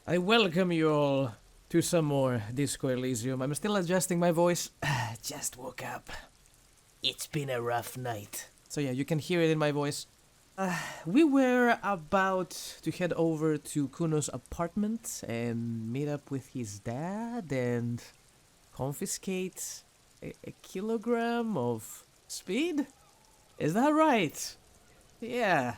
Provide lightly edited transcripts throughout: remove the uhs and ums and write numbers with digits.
I welcome you all to some more Disco Elysium. I'm still adjusting my voice. Just woke up. It's been a rough night. So yeah, you can hear it in my voice. We were about to head over to Kuno's apartment and meet up with his dad and confiscate a kilogram of speed? Is that right? Yeah.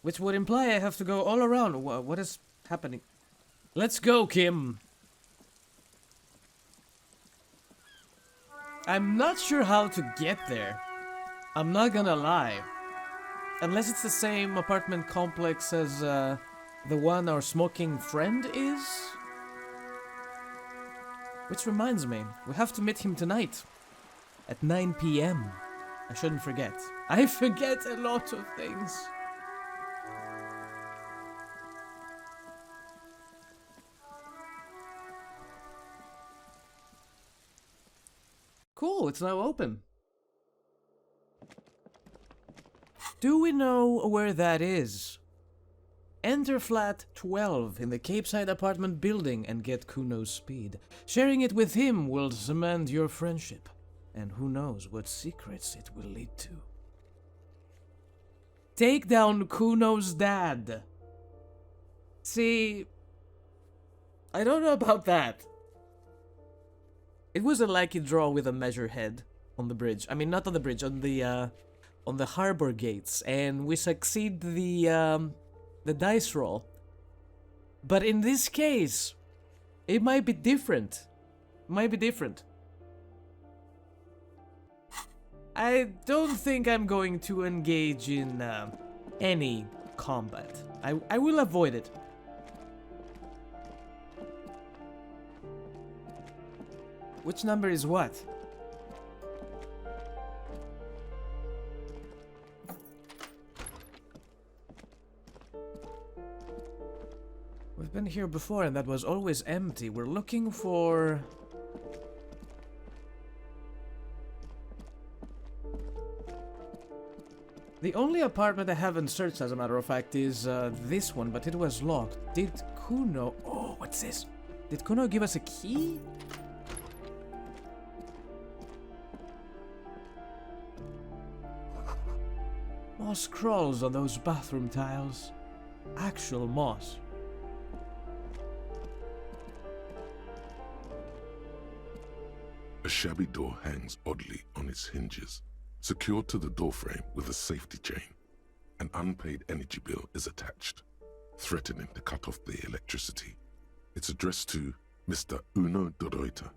Which would imply I have to go all around. What is happening? Let's go, Kim. I'm not sure how to get there. I'm not gonna lie. Unless it's the same apartment complex as the one our smoking friend is. Which reminds me, we have to meet him tonight. At 9 p.m. I shouldn't forget. I forget a lot of things. Cool, it's now open. Do we know where that is? Enter flat 12 in the Capeside apartment building and get Kuno's speed. Sharing it with him will cement your friendship. And who knows what secrets it will lead to. Take down Kuno's dad. See, I don't know about that. It was a lucky draw with a measure head on the bridge. I mean, not on the bridge, on the harbor gates, and we succeed the dice roll. But in this case, it might be different. I don't think I'm going to engage in any combat. I will avoid it. Which number is what? We've been here before and that was always empty. We're looking for... The only apartment I haven't searched, as a matter of fact, is this one, but it was locked. Did Kuno... Oh, what's this? Did Kuno give us a key? Moss crawls on those bathroom tiles. Actual moss. A shabby door hangs oddly on its hinges, secured to the doorframe with a safety chain. An unpaid energy bill is attached, threatening to cut off the electricity. It's addressed to Mr. Uno Doroita.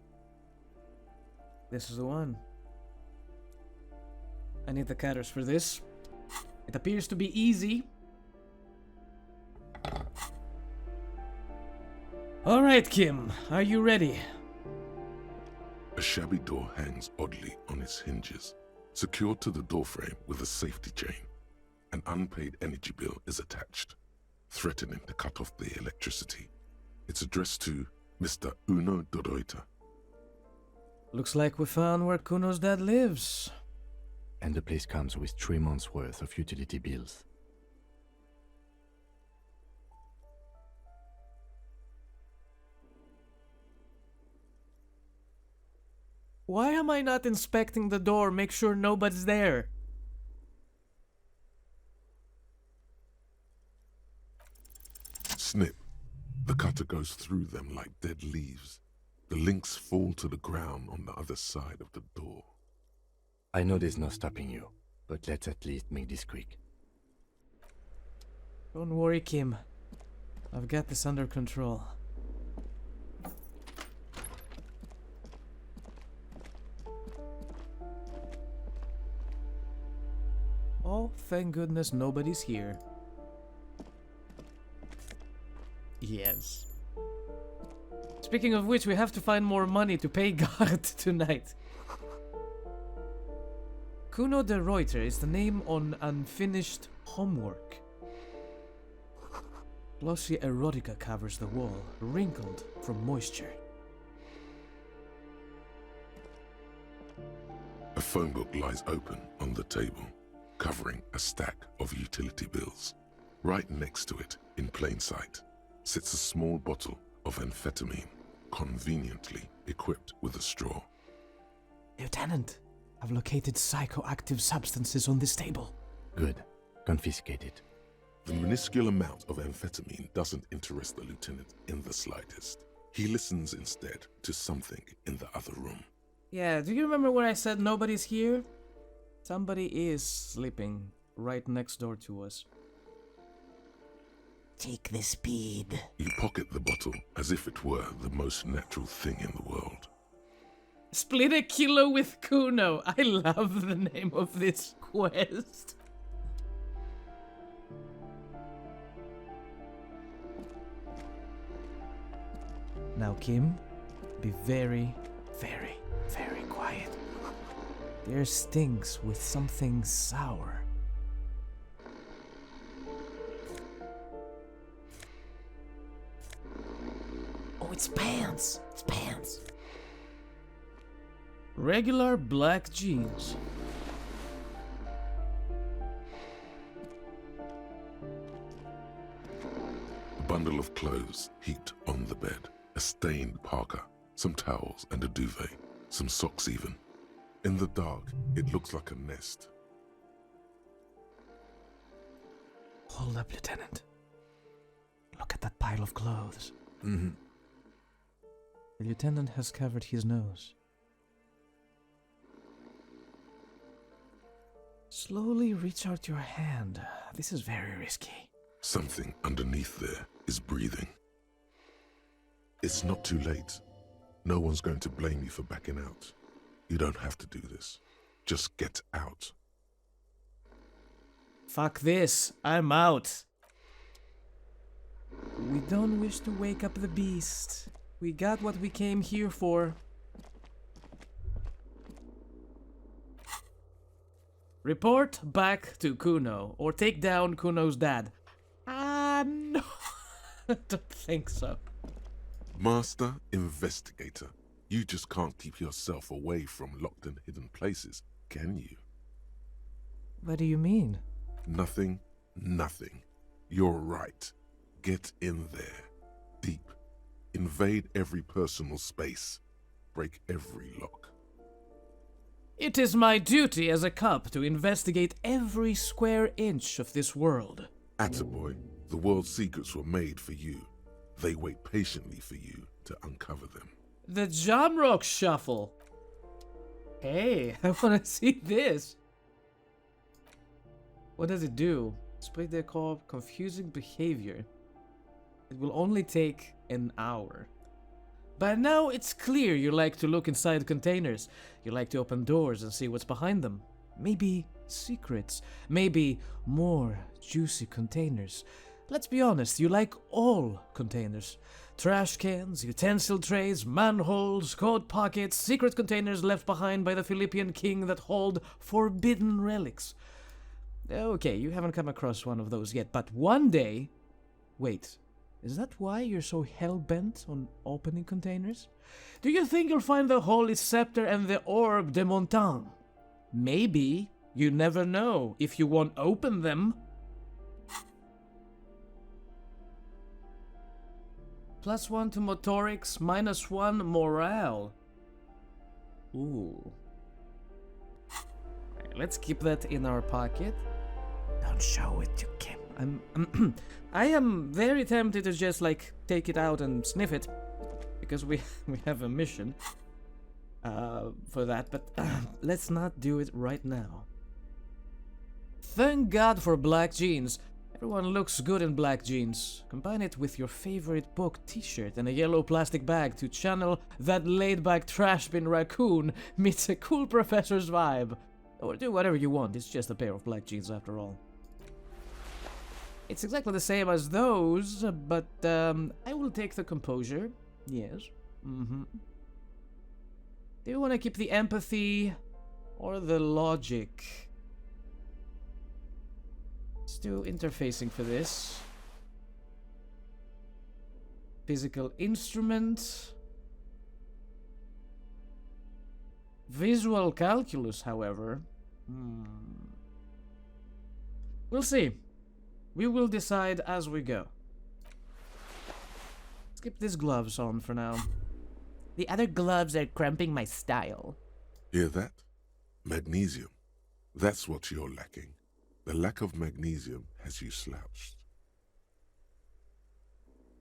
This is the one. I need the cutters for this. It appears to be easy. Alright, Kim, are you ready? A shabby door hangs oddly on its hinges, secured to the doorframe with a safety chain. An unpaid energy bill is attached, threatening to cut off the electricity. It's addressed to Mr. Uno Doroita. Looks like we found where Kuno's dad lives. And the place comes with 3 months' worth of utility bills. Why am I not inspecting the door? Make sure nobody's there. Snip. The cutter goes through them like dead leaves. The links fall to the ground on the other side of the door. I know there's no stopping you, but let's at least make this quick. Don't worry, Kim. I've got this under control. Oh, thank goodness nobody's here. Yes. Speaking of which, we have to find more money to pay guard tonight. Kuno de Reuter is the name on unfinished homework. Glossy erotica covers the wall, wrinkled from moisture. A phone book lies open on the table, covering a stack of utility bills. Right next to it, in plain sight, sits a small bottle of amphetamine, conveniently equipped with a straw. Lieutenant, I've located psychoactive substances on this table. Good. Confiscate it. The minuscule amount of amphetamine doesn't interest the lieutenant in the slightest. He listens instead to something in the other room. Yeah, do you remember when I said nobody's here? Somebody is sleeping right next door to us. Take the speed. You pocket the bottle as if it were the most natural thing in the world. Split a kilo with Kuno. I love the name of this quest. Now, Kim, be very, very, very quiet. There's stinks with something sour. Oh, it's pants. It's pants. Regular black jeans. A bundle of clothes heaped on the bed. A stained parka, some towels and a duvet, some socks even. In the dark, it looks like a nest. Hold up, Lieutenant. Look at that pile of clothes. Mm-hmm. The lieutenant has covered his nose. Slowly reach out your hand. This is very risky. Something underneath there is breathing. It's not too late. No one's going to blame you for backing out. You don't have to do this. Just get out. Fuck this. I'm out. We don't wish to wake up the beast. We got what we came here for. Report back to Kuno, or take down Kuno's dad. No. I don't think so. Master Investigator, you just can't keep yourself away from locked and hidden places, can you? What do you mean? Nothing, nothing. You're right. Get in there. Deep. Invade every personal space. Break every lock. It is my duty as a cop to investigate every square inch of this world. Attaboy, the world's secrets were made for you. They wait patiently for you to uncover them. The Jamrock Shuffle. Hey, I want to see this. What does it do? Display the call confusing behavior. It will only take an hour. By now it's clear you like to look inside containers. You like to open doors and see what's behind them. Maybe secrets. Maybe more juicy containers. Let's be honest, you like all containers. Trash cans, utensil trays, manholes, coat pockets, secret containers left behind by the Philippian king that hold forbidden relics. Okay, you haven't come across one of those yet, but one day... Wait, is that why you're so hell-bent on opening containers? Do you think you'll find the Holy Scepter and the Orb de Montagne? Maybe. You never know if you won't open them. +1 to motorics, -1 morale. Ooh. Let's keep that in our pocket. Don't show it to Kim. I am very tempted to just like take it out and sniff it, because we have a mission for that. But let's not do it right now. Thank God for black jeans. Everyone looks good in black jeans. Combine it with your favorite book t-shirt and a yellow plastic bag to channel that laid-back trash bin raccoon meets a cool professor's vibe. Or do whatever you want, it's just a pair of black jeans after all. It's exactly the same as those, but I will take the composure. Yes. Do you want to keep the empathy or the logic? Let's do interfacing for this. Physical instrument. Visual calculus, however. We'll see. We will decide as we go. Let's keep these gloves on for now. The other gloves are cramping my style. Hear that? Magnesium. That's what you're lacking. The lack of magnesium has you slouched.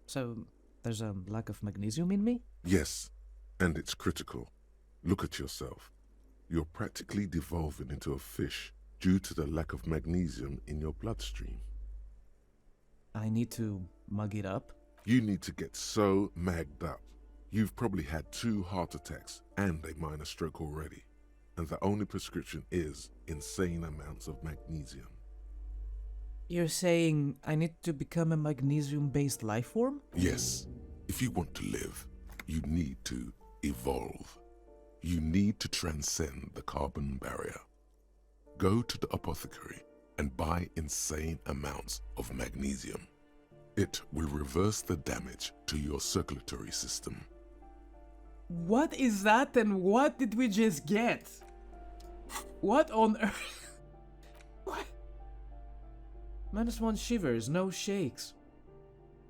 So, there's a lack of magnesium in me? Yes, and it's critical. Look at yourself. You're practically devolving into a fish due to the lack of magnesium in your bloodstream. I need to mug it up. You need to get so magged up. You've probably had 2 heart attacks and a minor stroke already. And the only prescription is insane amounts of magnesium. You're saying I need to become a magnesium-based life form? Yes, if you want to live, you need to evolve. You need to transcend the carbon barrier. Go to the apothecary and buy insane amounts of magnesium. It will reverse the damage to your circulatory system. What is that and what did we just get? What on earth? What? -1 shivers, no shakes.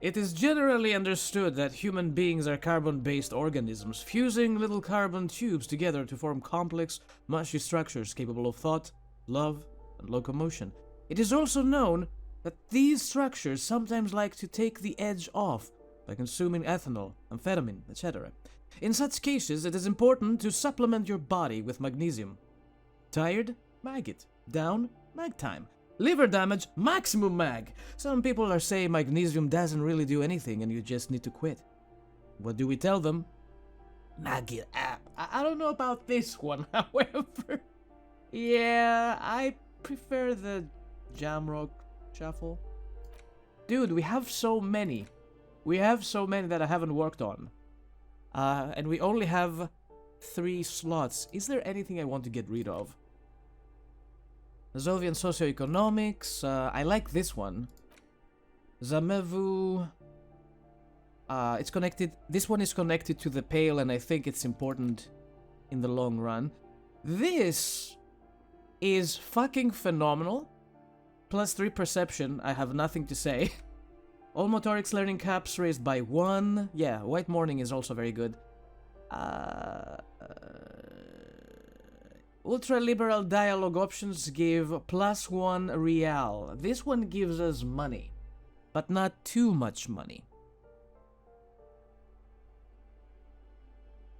It is generally understood that human beings are carbon-based organisms, fusing little carbon tubes together to form complex, mushy structures capable of thought, love, and locomotion. It is also known that these structures sometimes like to take the edge off by consuming ethanol, amphetamine, etc. In such cases, it is important to supplement your body with magnesium. Tired? Mag it. Down? Mag time. Liver damage? Maximum mag. Some people are saying magnesium doesn't really do anything and you just need to quit. What do we tell them? Mag it up. I don't know about this one, however. Yeah, I prefer the Jamrock Shuffle. Dude, we have so many. We have so many that I haven't worked on. And we only have 3 slots. Is there anything I want to get rid of? Zovian socioeconomics. I like this one. Zamevu. It's connected. This one is connected to the Pale, and I think it's important in the long run. This is fucking phenomenal. +3 perception. I have nothing to say. All motorics learning caps raised by 1. Yeah, White Morning is also very good. Ultra-liberal dialogue options give +1 real. This one gives us money, but not too much money.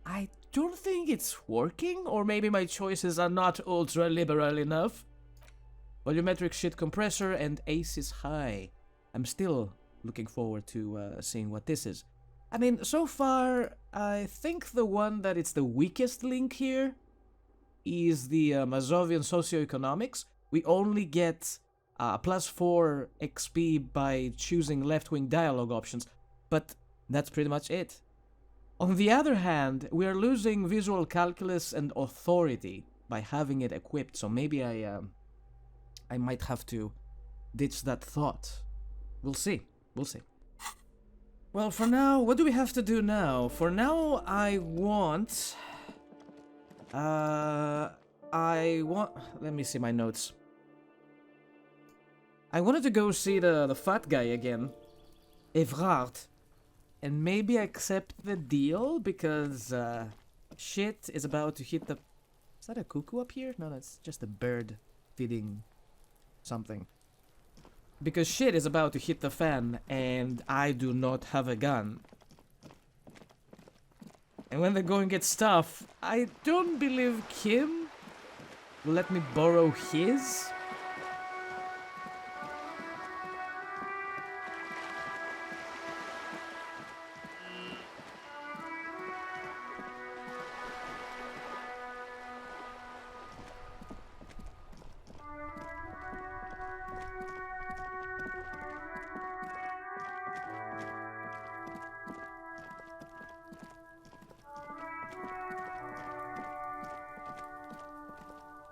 I don't think it's working, or maybe my choices are not ultra-liberal enough. Volumetric shit compressor and ace is high. I'm still looking forward to seeing what this is. I mean, so far, I think the one that it's the weakest link here is the Mazovian socioeconomics. We only get +4 XP by choosing left-wing dialogue options, but that's pretty much it. On the other hand, we are losing visual calculus and authority by having it equipped, so maybe I might have to ditch that thought. We'll see. We'll see. Well, for now, what do we have to do now? For now, I want... Let me see my notes. I wanted to go see the fat guy again. Evrard. And maybe accept the deal, because shit is about to hit the... Is that a cuckoo up here? No, that's just a bird feeding something. Because shit is about to hit the fan, and I do not have a gun. And when the going gets tough, I don't believe Kim will let me borrow his.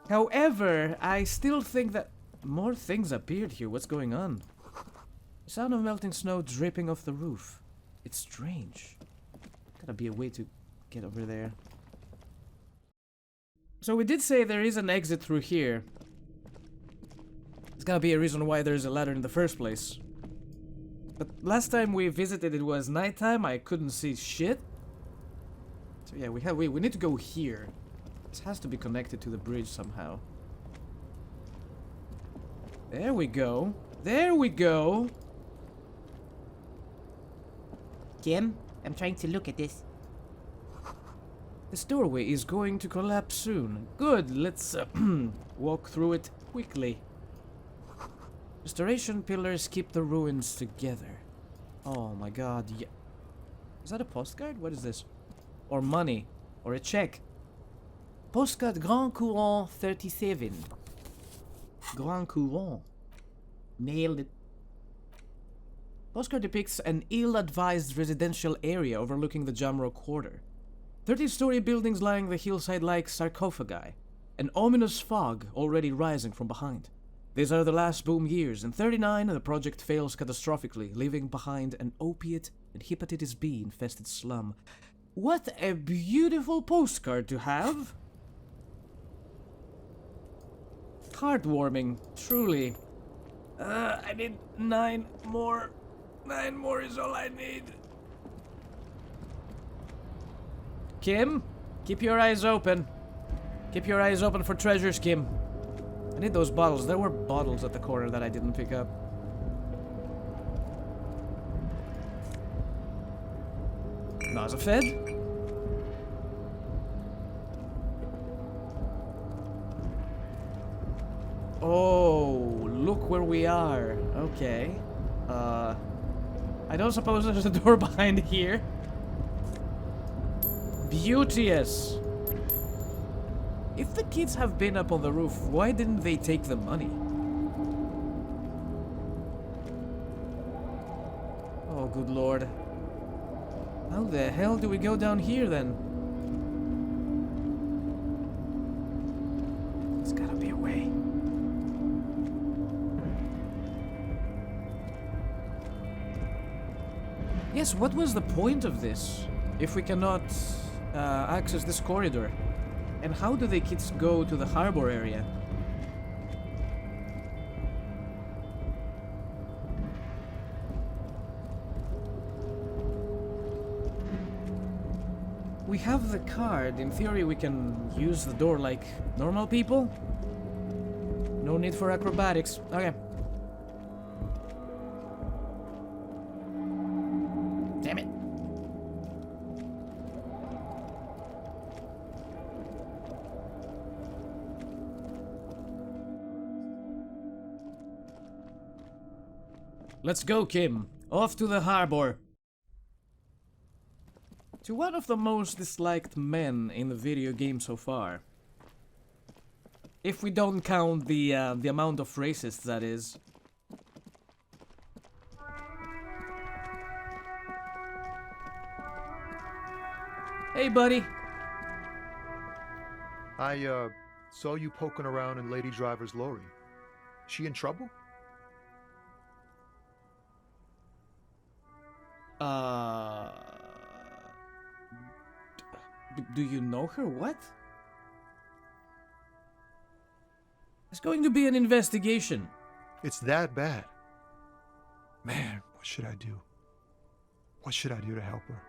However, I still think that more things appeared here. What's going on? The sound of melting snow dripping off the roof. It's strange. Gotta be a way to get over there. So we did say there is an exit through here. Let's gotta be a reason why there's a ladder in the first place. But last time we visited it was nighttime, I couldn't see shit. So yeah, we need to go here. This has to be connected to the bridge somehow. There we go. There we go. Kim, I'm trying to look at this. This doorway is going to collapse soon. Good, let's walk through it quickly. Restoration pillars keep the ruins together. Oh my god, yeah. Is that a postcard? What is this? Or money. Or a check. Postcard Grand Courant 37. Grand Courant. Nailed it. Postcard depicts an ill-advised residential area overlooking the Jamro Quarter. 30-story buildings lying the hillside like sarcophagi. An ominous fog already rising from behind. These are the last boom years. In 39, the project fails catastrophically, leaving behind an opiate and hepatitis B infested slum. What a beautiful postcard to have! Heartwarming, truly. I need 9 more. 9 more is all I need. Kim, keep your eyes open. Keep your eyes open for treasures, Kim. I need those bottles. There were bottles at the corner that I didn't pick up. Nosafed? Oh, look where we are. Okay. I don't suppose there's a door behind here. Beauteous. If the kids have been up on the roof, why didn't they take the money? Oh, good lord. How the hell do we go down here then? There's gotta be a way. Yes, what was the point of this? If we cannot access this corridor? And how do the kids go to the harbor area? We have the card. In theory, we can use the door like normal people. No need for acrobatics. Okay. Damn it. Let's go, Kim. Off to the harbor. To one of the most disliked men in the video game so far. If we don't count the amount of racists, that is. Hey, buddy. I saw you poking around in Lady Driver's lorry. She in trouble? Do you know her? What? It's going to be an investigation. It's that bad. Man, what should I do? What should I do to help her?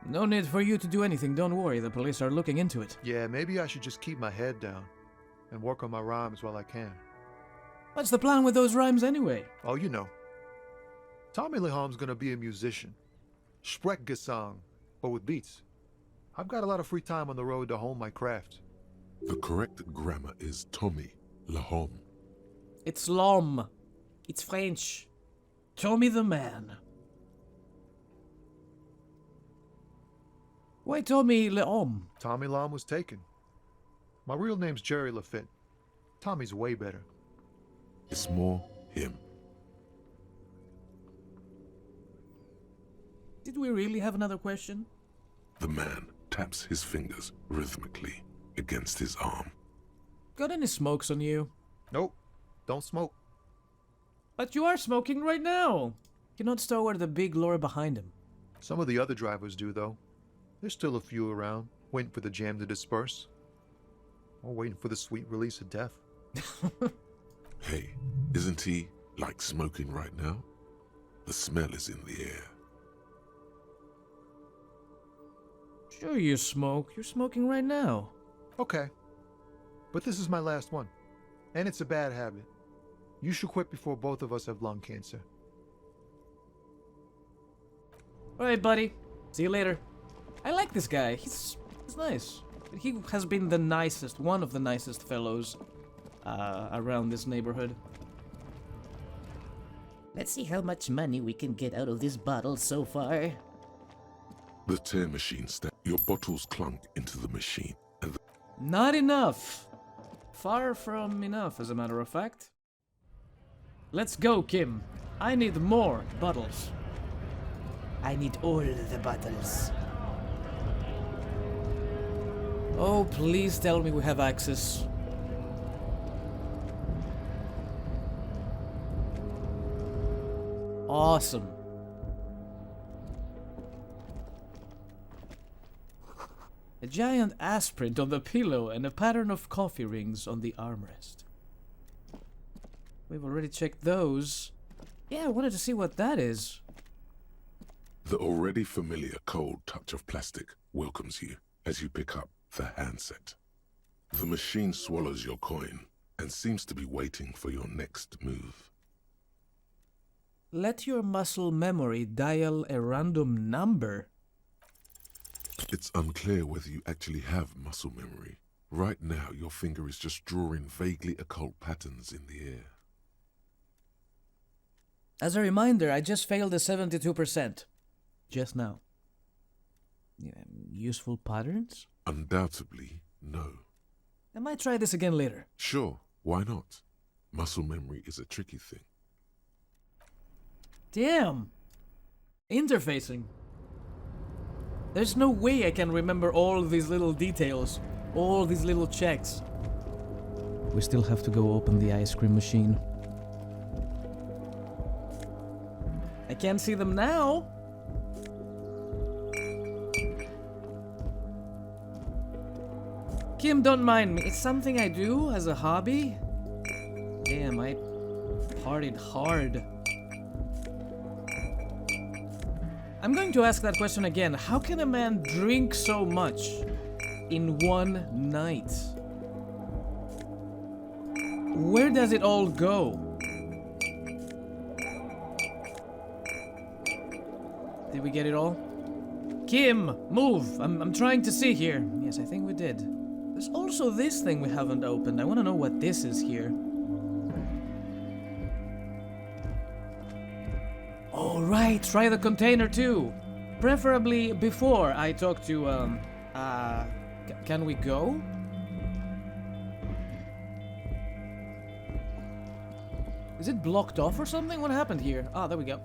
No need for you to do anything, don't worry, the police are looking into it. Yeah, maybe I should just keep my head down and work on my rhymes while I can. What's the plan with those rhymes anyway? Oh, you know. Tommy Leham's gonna be a musician. Sprechgesang, but with beats. I've got a lot of free time on the road to hone my craft. The correct grammar is Tommy Lahom. It's Lom. It's French. Tommy the man. Why Tommy Leom? Tommy Lam was taken. My real name's Jerry Lafitte. Tommy's way better. It's more him. Did we really have another question? The man taps his fingers rhythmically against his arm. Got any smokes on you? Nope, don't smoke. But you are smoking right now. Cannot store the big lore behind him. Some of the other drivers do, though. There's still a few around, waiting for the jam to disperse. We're waiting for the sweet release of death. Hey, isn't he, like, smoking right now? The smell is in the air. Sure you smoke. You're smoking right now. Okay. But this is my last one. And it's a bad habit. You should quit before both of us have lung cancer. Alright, buddy. See you later. I like this guy. He's nice. He has been the nicest, one of the nicest fellows around this neighborhood. Let's see how much money we can get out of this bottle so far. The tear machine your bottles clunk into the machine, and Not enough. Far from enough, as a matter of fact. Let's go, Kim. I need more bottles. I need all the bottles. Oh, please tell me we have access. Awesome. A giant ass print on the pillow and a pattern of coffee rings on the armrest. We've already checked those. Yeah, I wanted to see what that is. the already familiar cold touch of plastic welcomes you as you pick up the handset. The machine swallows your coin and seems to be waiting for your next move. Let your muscle memory dial a random number. It's unclear whether you actually have muscle memory. Right now, your finger is just drawing vaguely occult patterns in the air. As a reminder, I just failed a 72%. Just now. Yeah, useful patterns? Undoubtedly, no. I might try this again later. Sure, why not? Muscle memory is a tricky thing. Damn! Interfacing. There's no way I can remember all these little details, all these little checks. We still have to go open the ice cream machine. I can't see them now. Kim, don't mind me. It's something I do as a hobby. Damn, I partied hard. I'm going to ask that question again. How can a man drink so much in one night? Where does it all go? Did we get it all? Kim, move! I'm trying to see here. Yes, I think we did. There's also this thing we haven't opened. I want to know what this is here. Alright, try the container too. Preferably before I talk to, can we go? Is it blocked off or something? What happened here? Ah, there we go.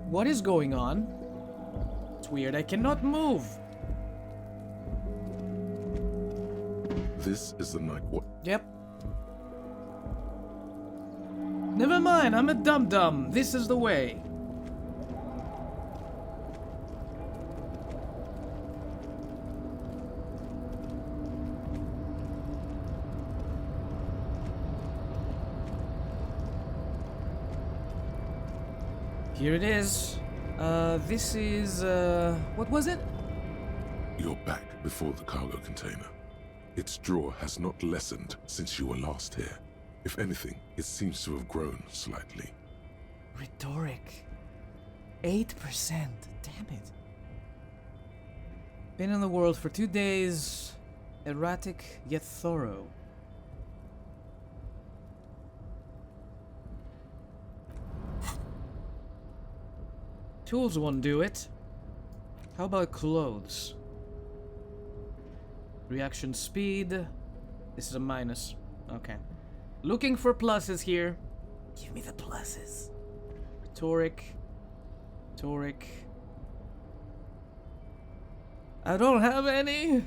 What is going on? It's weird, I cannot move. This is the night what? Yep. Never mind, I'm a dum-dum. This is the way. Here it is. This is, what was it? You're back before the cargo container. Its drawer has not lessened since you were last here. If anything, it seems to have grown slightly. Rhetoric. 8%. Damn it. Been in the world for 2 days. Erratic yet thorough. Tools won't do it. How about clothes? Reaction speed. This is a minus. Okay. Looking for pluses here. Give me the pluses. Rhetoric. Rhetoric. I don't have any.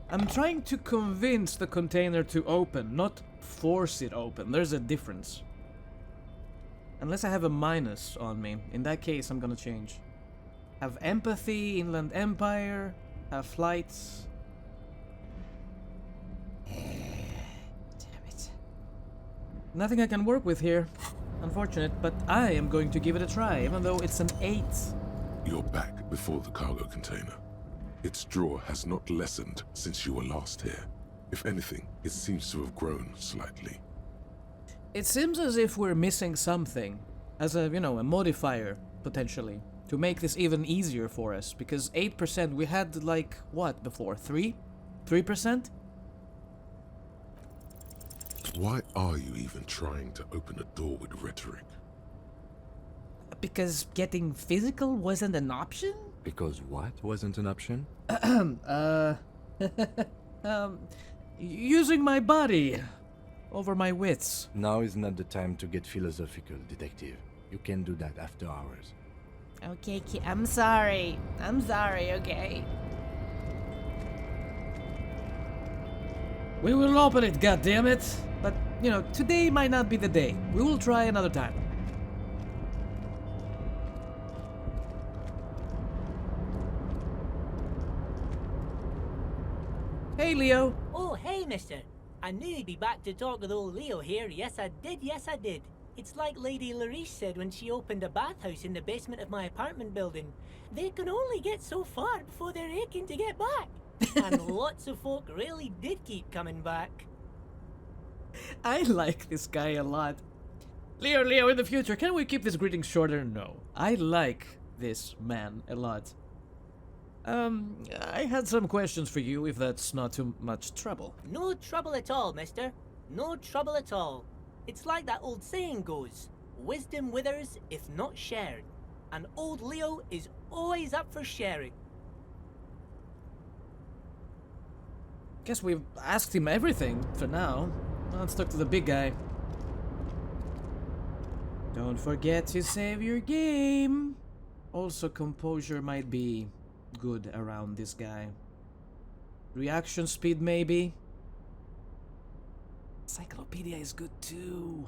I'm trying to convince the container to open, not force it open. There's a difference. Unless I have a minus on me. In that case, I'm gonna change. have empathy, Inland Empire, have flights. Damn it. Nothing I can work with here. Unfortunate, but I am going to give it a try, even though it's an 8. You're back before the cargo container. Its draw has not lessened since you were last here. If anything, it seems to have grown slightly. It seems as if we're missing something, as a, a modifier, potentially, to make this even easier for us, because 8%, we had, like, what before? 3? 3%? Why are you even trying to open a door with rhetoric? Because getting physical wasn't an option? Because what wasn't an option? Using my body over my wits. Now is not the time to get philosophical, detective. You can do that after hours. Okay, I'm sorry. I'm sorry, okay? We will open it, goddammit! But, today might not be the day. We will try another time. Hey, Leo. Oh, hey, mister. I knew you'd be back to talk with old Leo here. Yes, I did. It's like Lady Larice said when she opened a bathhouse in the basement of my apartment building. They can only get so far before they're aching to get back. And lots of folk really did keep coming back. I like this guy a lot. Leo, in the future, can we keep this greeting shorter? No. I like this man a lot. I had some questions for you, if that's not too much trouble. No trouble at all, mister. No trouble at all. It's like that old saying goes, wisdom withers if not shared. And old Leo is always up for sharing. Guess we've asked him everything for now. Let's talk to the big guy. Don't forget to save your game. Also, composure might be good around this guy. Reaction speed, maybe. Encyclopedia is good too.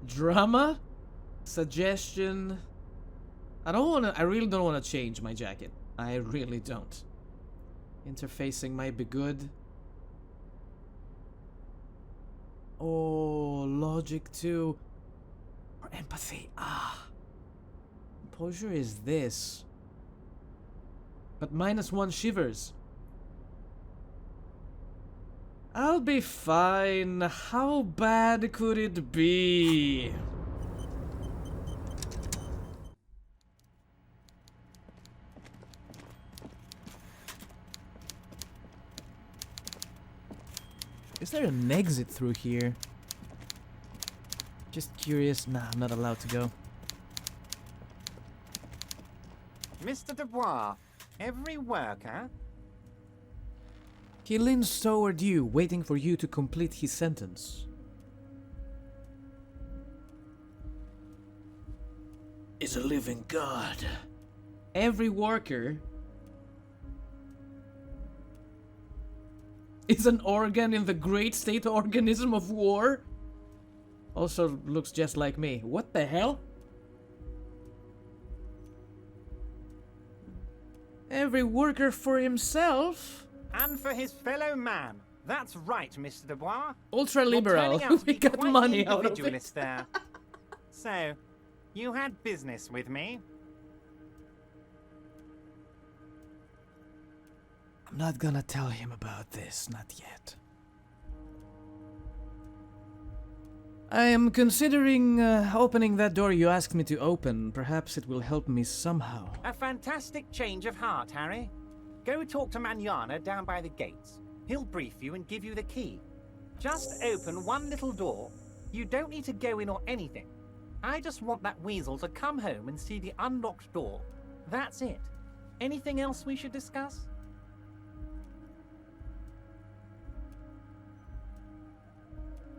Drama? Suggestion? I really don't wanna change my jacket. I really don't. Interfacing might be good. Oh, logic too. Or empathy. Composure is this. But -1 shivers. I'll be fine. How bad could it be? Is there an exit through here? Just curious. Nah, I'm not allowed to go. Mr. Dubois, every worker... He leans toward you, waiting for you to complete his sentence. Is a living god. Every worker is an organ in the great state organism of war. Also looks just like me. What the hell? Every worker for himself? And for his fellow man. That's right, Mr. Dubois. Ultra You're liberal. turning out to We be got quite money the out of it. individualist there. So, you had business with me? I'm not gonna tell him about this, not yet. I am considering opening that door you asked me to open. Perhaps it will help me somehow. A fantastic change of heart, Harry. Go talk to Manana down by the gates. He'll brief you and give you the key. Just open one little door. You don't need to go in or anything. I just want that weasel to come home and see the unlocked door. That's it. Anything else we should discuss?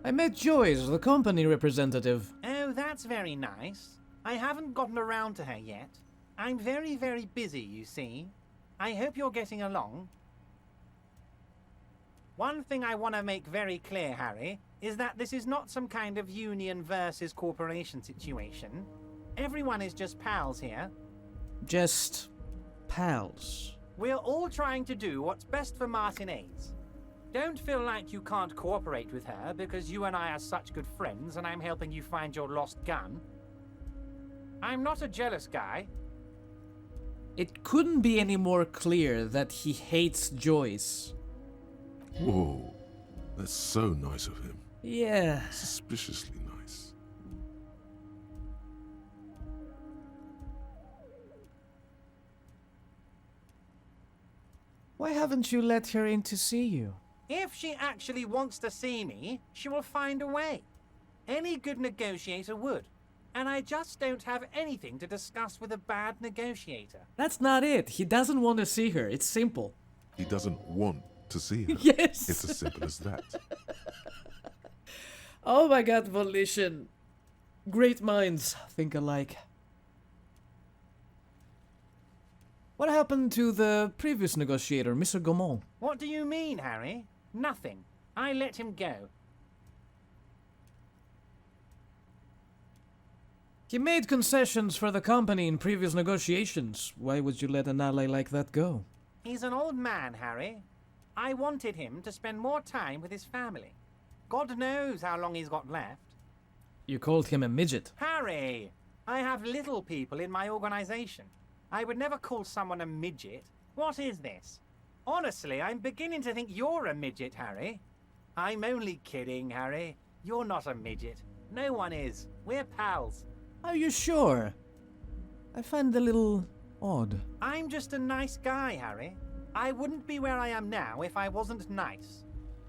I met Joyce, the company representative. Oh, that's very nice. I haven't gotten around to her yet. I'm very, very busy, you see. I hope you're getting along. One thing I want to make very clear, Harry. is that this is not some kind of union versus corporation situation. Everyone is just pals here. Just pals. We're all trying to do what's best for Martinez. Don't feel like you can't cooperate with her because you and I are such good friends and I'm helping you find your lost gun. I'm not a jealous guy. It couldn't be any more clear that he hates Joyce. Whoa, that's so nice of him. Yeah. Suspiciously nice. Why haven't you let her in to see you? If she actually wants to see me, she will find a way. Any good negotiator would. And I just don't have anything to discuss with a bad negotiator. That's not it. He doesn't want to see her. It's simple. He doesn't want to see her. Yes. It's as simple as that. Oh my god, Volition. Great minds think alike. What happened to the previous negotiator, Mr. Gaumont? What do you mean, Harry? Nothing. I let him go. He made concessions for the company in previous negotiations. Why would you let an ally like that go? He's an old man, Harry. I wanted him to spend more time with his family. God knows how long he's got left. You called him a midget. Harry! I have little people in my organization. I would never call someone a midget. What is this? Honestly, I'm beginning to think you're a midget, Harry. I'm only kidding, Harry. You're not a midget. No one is. We're pals. Are you sure? I find it a little odd. I'm just a nice guy, Harry. I wouldn't be where I am now if I wasn't nice.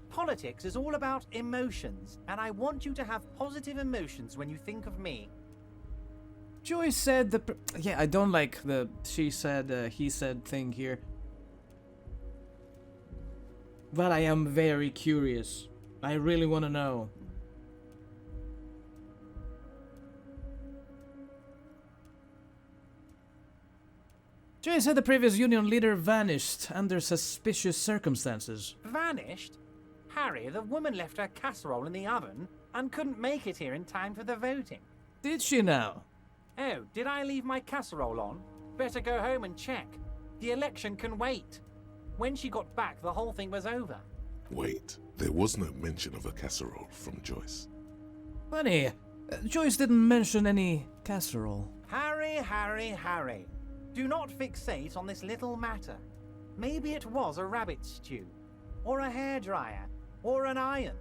Politics is all about emotions, and I want you to have positive emotions when you think of me. Joyce said the... Yeah, I don't like the she said, he said thing here. But I am very curious. I really want to know. Joyce said the previous union leader vanished under suspicious circumstances. Vanished? Harry, the woman left her casserole in the oven and couldn't make it here in time for the voting. Did she now? Oh, did I leave my casserole on? Better go home and check. The election can wait. When she got back, the whole thing was over. Wait, there was no mention of a casserole from Joyce. Funny, Joyce didn't mention any casserole. Harry, Harry, Harry. Do not fixate on this little matter. Maybe it was a rabbit stew, or a hairdryer, or an iron.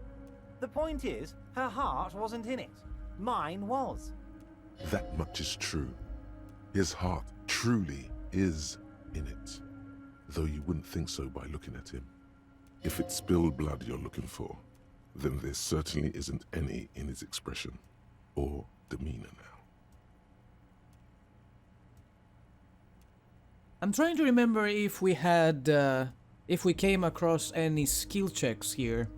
The point is, her heart wasn't in it. Mine was. That much is true. His heart truly is in it, though you wouldn't think so by looking at him. If it's spilled blood you're looking for, then there certainly isn't any in his expression or demeanor now. I'm trying to remember if we had, if we came across any skill checks here.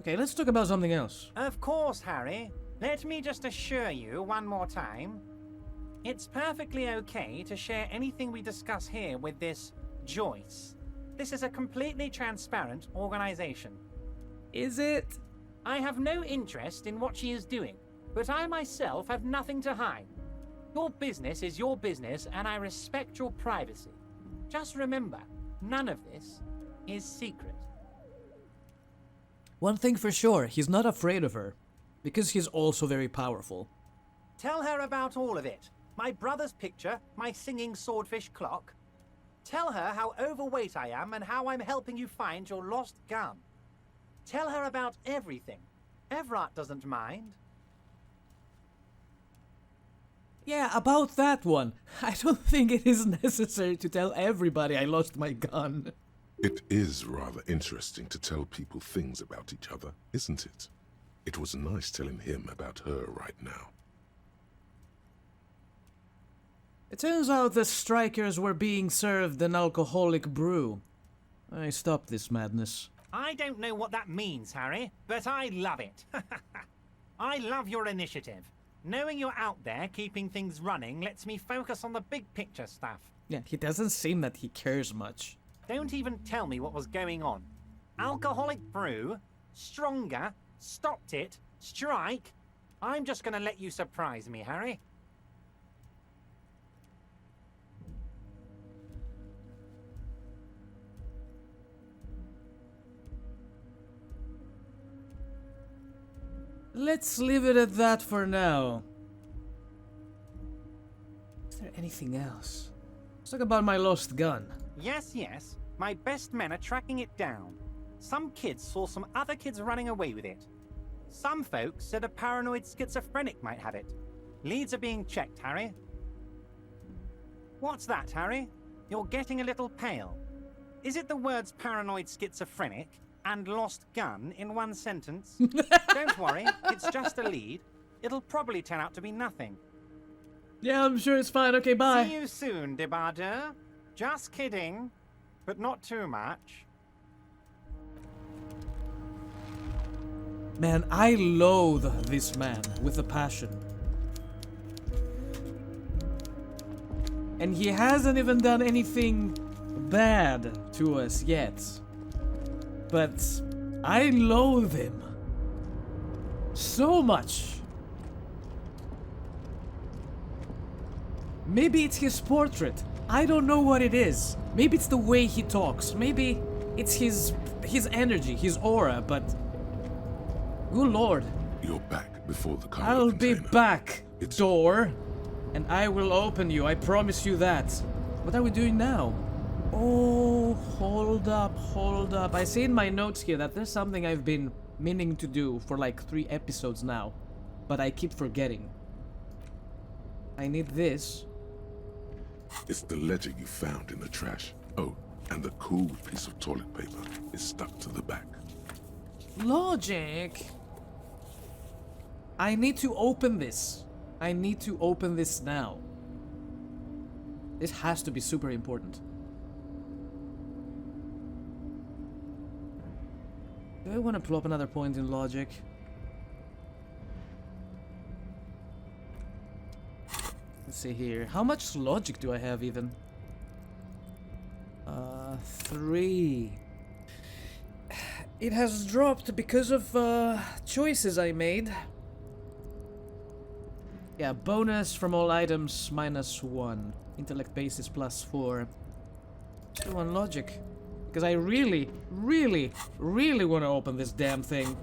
Okay, let's talk about something else. Of course, Harry. Let me just assure you one more time. It's perfectly okay to share anything we discuss here with this Joyce. This is a completely transparent organization. Is it? I have no interest in what she is doing, but I myself have nothing to hide. Your business is your business, and I respect your privacy. Just remember, none of this is secret. One thing for sure, he's not afraid of her, because he's also very powerful. Tell her about all of it. My brother's picture, my singing swordfish clock. Tell her how overweight I am and how I'm helping you find your lost gun. Tell her about everything. Everett doesn't mind. Yeah, about that one. I don't think it is necessary to tell everybody I lost my gun. It is rather interesting to tell people things about each other, isn't it? It was nice telling him about her right now. It turns out the strikers were being served an alcoholic brew. I stopped this madness. I don't know what that means, Harry, but I love it. I love your initiative. Knowing you're out there keeping things running lets me focus on the big picture stuff. Yeah, he doesn't seem that he cares much. Don't even tell me what was going on. Alcoholic brew? stronger, stopped it, strike. I'm just gonna let you surprise me, Harry. Let's leave it at that for now. Is there anything else? Let's talk about my lost gun. Yes, yes. My best men are tracking it down. Some kids saw some other kids running away with it. Some folks said a paranoid schizophrenic might have it. Leads are being checked, Harry. What's that, Harry? You're getting a little pale. Is it the words paranoid schizophrenic and lost gun in one sentence? Don't worry, it's just a lead. It'll probably turn out to be nothing. Yeah, I'm sure it's fine. Okay, bye. See you soon, Debardeur. Just kidding, but not too much. Man, I loathe this man with a passion. And he hasn't even done anything bad to us yet. But I loathe him so much. Maybe it's his portrait. I don't know what it is. Maybe it's the way he talks. Maybe it's his energy, his aura, but good lord. You're back before the cargo I'll container. be back, It's- door. And I will open you, I promise you that. What are we doing now? Oh, hold up, hold up. I see in my notes here that there's something I've been meaning to do for like 3 episodes now. But I keep forgetting. I need this. It's the ledger you found in the trash. Oh, and the cool piece of toilet paper is stuck to the back. Logic. I need to open this. I need to open this now. This has to be super important. Do I want to plop another point in logic? Let's see here. How much logic do I have even? 3. It has dropped because of choices I made. Yeah, bonus from all items -1. Intellect base is +4. 2 on logic. Because I really, really, really want to open this damn thing.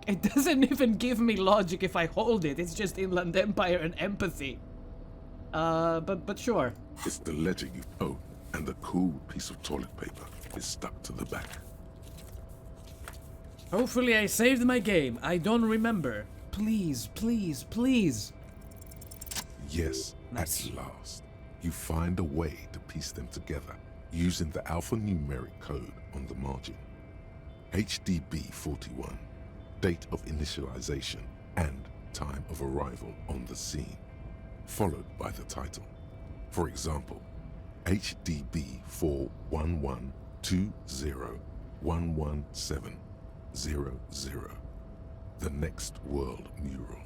It doesn't even give me logic if I hold it. It's just Inland Empire and empathy. But sure. It's the ledger you... Oh, and the cool piece of toilet paper is stuck to the back. Hopefully I saved my game. I don't remember. Please, please, please. Yes, Nice. at last. You find a way to piece them together using the alphanumeric code on the margin. HDB41, date of initialization and time of arrival on the scene, followed by the title. For example, HDB 41120117000, the next world mural.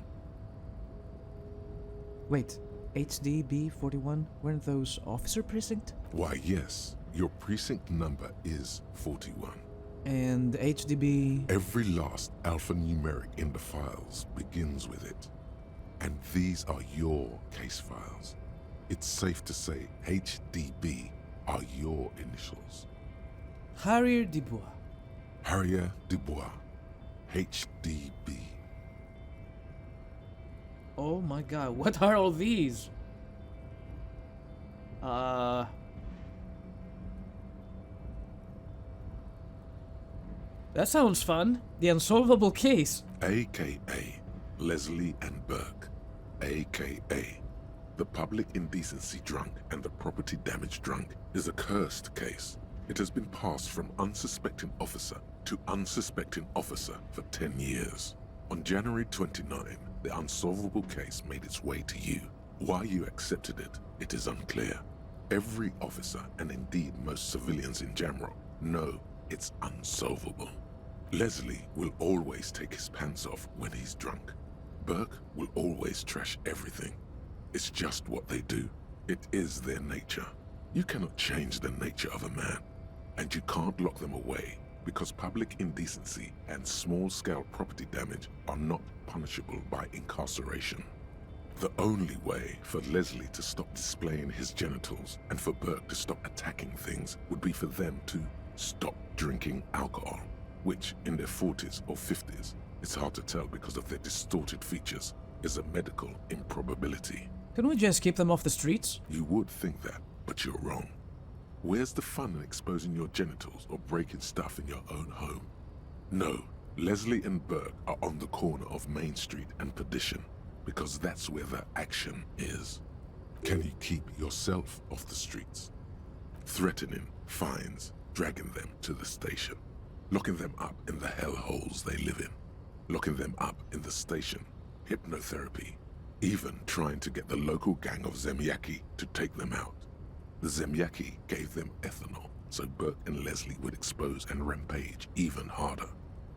Wait, HDB 41? Weren't those officer precinct? Why, yes, your precinct number is 41. And HDB... Every last alphanumeric in the files begins with it. And these are your case files. It's safe to say HDB are your initials. Harrier Dubois. Harrier Dubois, HDB. Oh my god, what are all these? That sounds fun. The unsolvable case. AKA Leslie and Burke. AKA the public indecency drunk and the property damage drunk is a cursed case. It has been passed from unsuspecting officer to unsuspecting officer for 10 years. On January 29, the unsolvable case made its way to you. Why you accepted it, it is unclear. Every officer, and indeed most civilians in general, know it's unsolvable. Leslie will always take his pants off when he's drunk. Burke will always trash everything. It's just what they do. It is their nature. You cannot change the nature of a man, and you can't lock them away because public indecency and small-scale property damage are not punishable by incarceration. The only way for Leslie to stop displaying his genitals and for Burke to stop attacking things would be for them to stop drinking alcohol, which in their 40s or 50s, it's hard to tell because of their distorted features, is a medical improbability. Can we just keep them off the streets? You would think that, but you're wrong. Where's the fun in exposing your genitals or breaking stuff in your own home? No, Leslie and Burke are on the corner of Main Street and Perdition, because that's where the action is. Can you keep yourself off the streets? Threatening fines, dragging them to the station, locking them up in the hellholes they live in, locking them up in the station, hypnotherapy, even trying to get the local gang of Zemyaki to take them out. The Zemyaki gave them ethanol, so Burke and Leslie would expose and rampage even harder.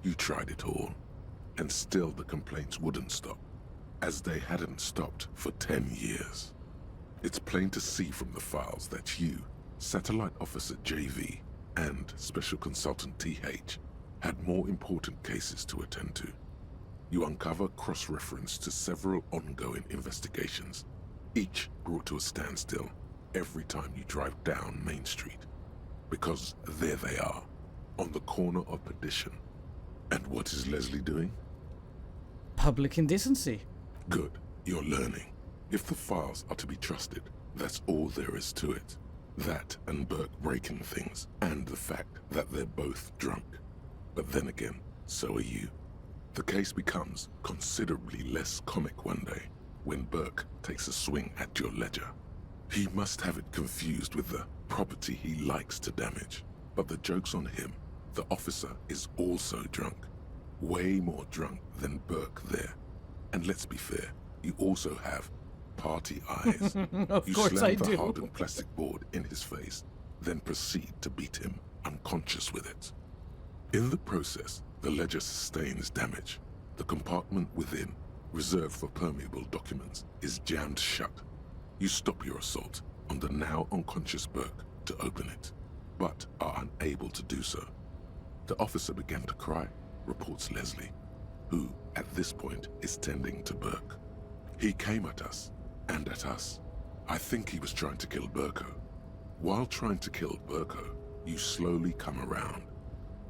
You tried it all, and still the complaints wouldn't stop, as they hadn't stopped for 10 years. It's plain to see from the files that you, Satellite Officer JV, and Special Consultant TH had more important cases to attend to. You uncover cross-reference to several ongoing investigations, each brought to a standstill every time you drive down Main Street. Because there they are, on the corner of Perdition. And what is Leslie doing? Public indecency. Good, you're learning. If the files are to be trusted, that's all there is to it. That and Burke breaking things, and the fact that they're both drunk. But then again, so are you. The case becomes considerably less comic one day, when Burke takes a swing at your ledger. He must have it confused with the property he likes to damage. But the joke's on him. The officer is also drunk. Way more drunk than Burke there. And let's be fair, you also have party eyes. Of You course slam I the do. hardened plastic board in his face, then proceed to beat him unconscious with it. In the process, the ledger sustains damage. The compartment within, reserved for permeable documents, is jammed shut. You stop your assault on the now unconscious Burke to open it, but are unable to do so. The officer began to cry, reports Leslie, who, at this point, is tending to Burke. He came at us, and at us. I think he was trying to kill Burko. While trying to kill Burko, you slowly come around.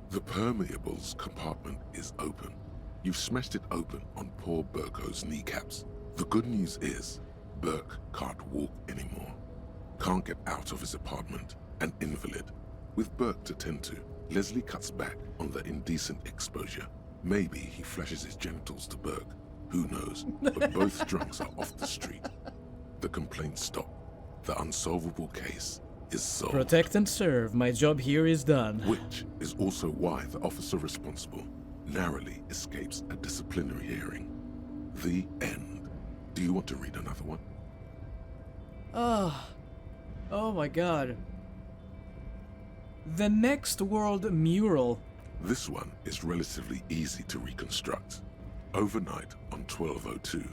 The permeables compartment is open. You've smashed it open on poor Burko's kneecaps. The good news is, Burke can't walk anymore. Can't get out of his apartment, an invalid. With Burke to tend to, Leslie cuts back on the indecent exposure. Maybe he flashes his genitals to Burke. Who knows? But both drunks are off the street. The complaints stop. The unsolvable case is solved. Protect and serve. My job here is done. Which is also why the officer responsible narrowly escapes a disciplinary hearing. The end. Do you want to read another one? Oh my god. The Next World mural. This one is relatively easy to reconstruct. Overnight on 1202,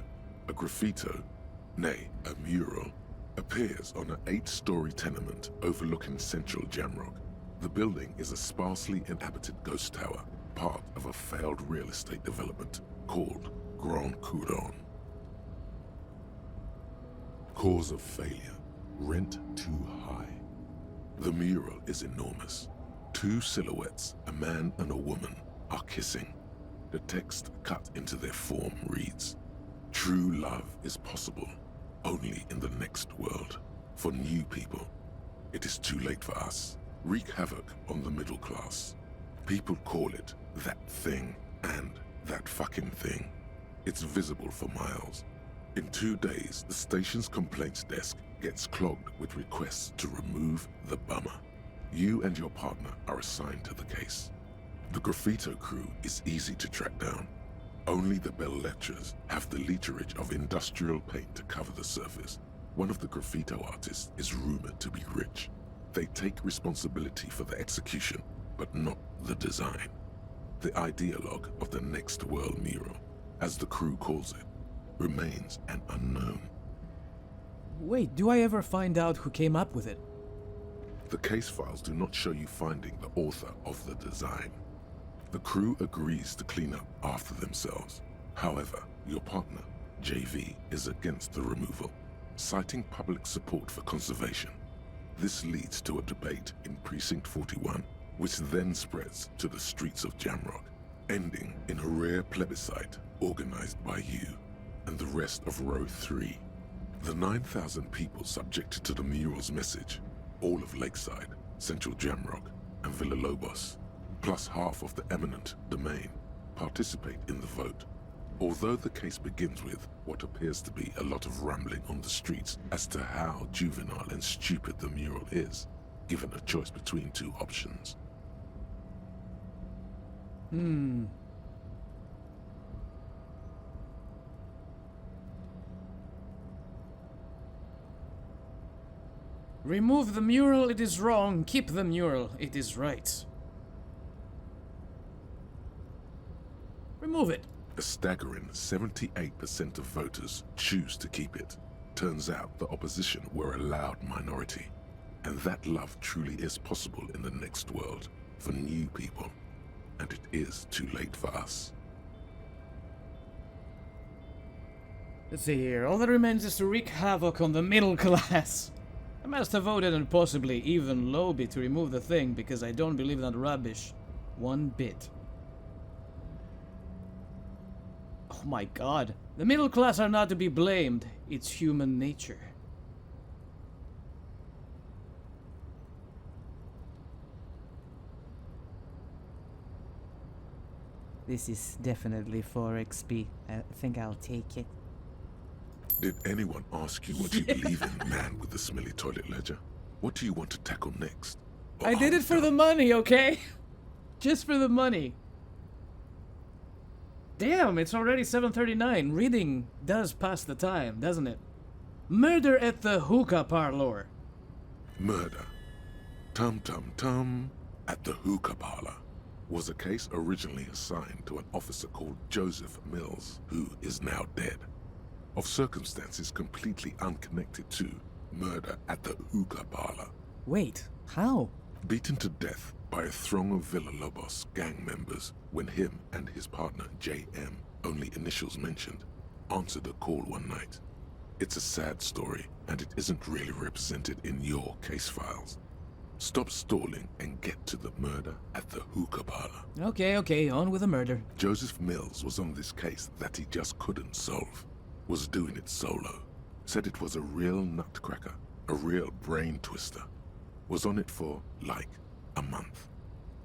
a graffito, nay, a mural, appears on an 8-story tenement overlooking central Jamrock. The building is a sparsely inhabited ghost tower, part of a failed real estate development called Grand Couronne. Cause of failure: rent too high. The mural is enormous. 2 silhouettes, a man and a woman, are kissing. The text cut into their form reads, "True love is possible only in the next world. For new people, it is too late for us. Wreak havoc on the middle class. People call it that thing and that fucking thing. It's visible for miles. In 2 days, the station's complaints desk gets clogged with requests to remove the bummer. You and your partner are assigned to the case. The graffito crew is easy to track down. Only the bell lectures have the literage of industrial paint to cover the surface. One of the graffito artists is rumored to be rich. They take responsibility for the execution, but not the design. The ideologue of the Next World mural, as the crew calls it, remains an unknown. Wait, do I ever find out who came up with it? The case files do not show you finding the author of the design. The crew agrees to clean up after themselves. However, your partner, JV, is against the removal, citing public support for conservation. This leads to a debate in Precinct 41, which then spreads to the streets of Jamrock, ending in a rare plebiscite organized by you and the rest of Row 3. The 9,000 people subjected to the mural's message, all of Lakeside, Central Jamrock, and Villalobos, plus half of the eminent domain, participate in the vote. Although the case begins with what appears to be a lot of rambling on the streets as to how juvenile and stupid the mural is, given a choice between two options. Remove the mural, it is wrong. Keep the mural, it is right. Remove it. A staggering 78% of voters choose to keep it. Turns out the opposition were a loud minority, and that love truly is possible in the next world for new people, and it is too late for us. Let's see here. All that remains is to wreak havoc on the middle class. I must have voted and possibly even Lobby to remove the thing because I don't believe that rubbish one bit. Oh my god. The middle class are not to be blamed. It's human nature. This is definitely 4 XP. I think I'll take it. Did anyone ask you what you believe in, man with the smelly toilet ledger? What do you want to tackle next? I did it for the money, okay? Just for the money. Damn, it's already 7:39. Reading does pass the time, doesn't it? Murder at the hookah parlor. Murder. Tum tum tum at the hookah parlor was a case originally assigned to an officer called Joseph Mills, who is now dead. Of circumstances completely unconnected to murder at the hookah parlor. Wait, how? Beaten to death by a throng of Villalobos gang members when him and his partner JM, only initials mentioned, answered a call one night. It's a sad story, and it isn't really represented in your case files. Stop stalling and get to the murder at the hookah parlor. Okay, on with the murder. Joseph Mills was on this case that he just couldn't solve. Was doing it solo. Said it was a real nutcracker, a real brain twister. Was on it for, like, a month.